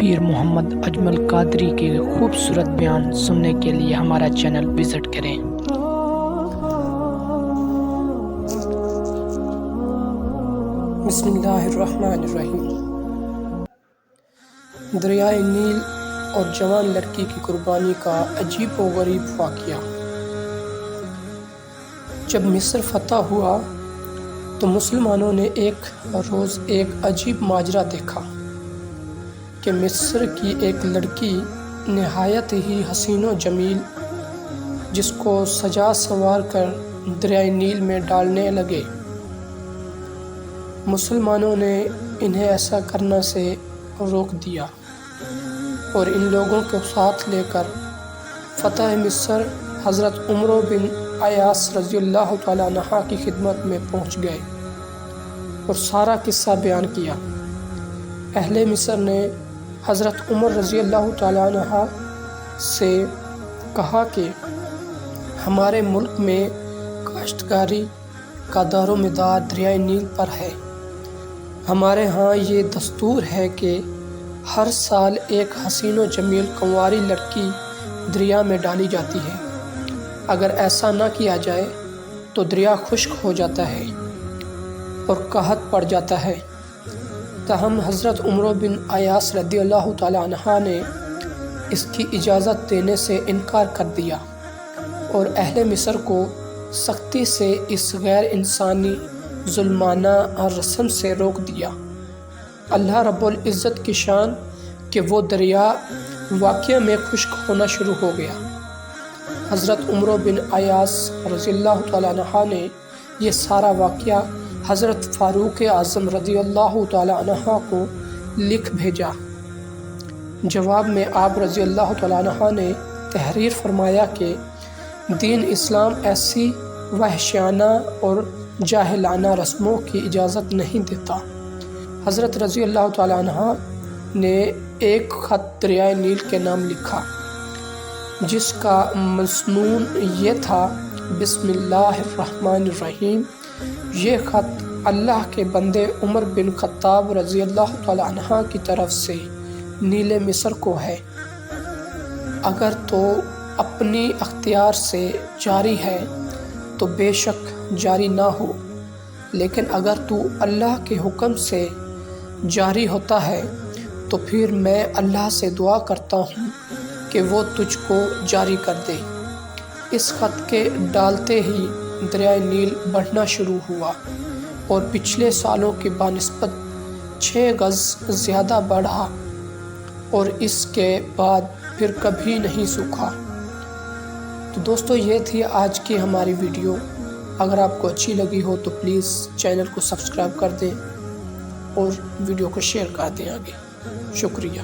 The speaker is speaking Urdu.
پیر محمد اجمل قادری کے خوبصورت بیان سننے کے لیے ہمارا چینل وزٹ کریں۔ بسم اللہ الرحمن الرحیم۔ دریائے نیل اور جوان لڑکی کی قربانی کا عجیب و غریب واقعہ۔ جب مصر فتح ہوا تو مسلمانوں نے ایک روز ایک عجیب ماجرا دیکھا کہ مصر کی ایک لڑکی نہایت ہی حسین و جمیل، جس کو سجا سنوار کر دریائے نیل میں ڈالنے لگے۔ مسلمانوں نے انہیں ایسا کرنے سے روک دیا اور ان لوگوں کو ساتھ لے کر فتح مصر حضرت عمرو بن عیاص رضی اللہ تعالیٰ عنہ کی خدمت میں پہنچ گئے اور سارا قصہ بیان کیا۔ اہل مصر نے حضرت عمر رضی اللہ تعالیٰ عنہ سے کہا کہ ہمارے ملک میں کاشتکاری کا دار و مدار دریائے نیل پر ہے۔ ہمارے ہاں یہ دستور ہے کہ ہر سال ایک حسین و جمیل کنواری لڑکی دریا میں ڈالی جاتی ہے۔ اگر ایسا نہ کیا جائے تو دریا خشک ہو جاتا ہے اور قحط پڑ جاتا ہے۔ تاہم حضرت عمرو بن عیاص رضی اللہ تعالیٰ عنہ نے اس کی اجازت دینے سے انکار کر دیا اور اہل مصر کو سختی سے اس غیر انسانی ظلمانہ رسم سے روک دیا۔ اللہ رب العزت کی شان کہ وہ دریا واقعہ میں خشک ہونا شروع ہو گیا۔ حضرت عمرو بن عیاص رضی اللہ تعالیٰ عنہ نے یہ سارا واقعہ حضرت فاروق اعظم رضی اللہ تعالیٰ عنہ کو لکھ بھیجا۔ جواب میں آپ رضی اللہ تعالیٰ عنہ نے تحریر فرمایا کہ دین اسلام ایسی وحشیانہ اور جاہلانہ رسموں کی اجازت نہیں دیتا۔ حضرت رضی اللہ تعالیٰ عنہ نے ایک خط دریائے نیل کے نام لکھا، جس کا مضمون یہ تھا: بسم اللہ الرحمن الرحیم۔ یہ خط اللہ کے بندے عمر بن خطاب رضی اللہ تعالیٰ عنہ کی طرف سے نیل مصر کو ہے۔ اگر تو اپنی اختیار سے جاری ہے تو بے شک جاری نہ ہو، لیکن اگر تو اللہ کے حکم سے جاری ہوتا ہے تو پھر میں اللہ سے دعا کرتا ہوں کہ وہ تجھ کو جاری کر دے۔ اس خط کے ڈالتے ہی دریائے نیل بڑھنا شروع ہوا اور پچھلے سالوں کے بنسبت 6 گز زیادہ بڑھا اور اس کے بعد پھر کبھی نہیں سوکھا۔ تو دوستو، یہ تھی آج کی ہماری ویڈیو۔ اگر آپ کو اچھی لگی ہو تو پلیز چینل کو سبسکرائب کر دیں اور ویڈیو کو شیئر کر دیں آگے۔ شکریہ۔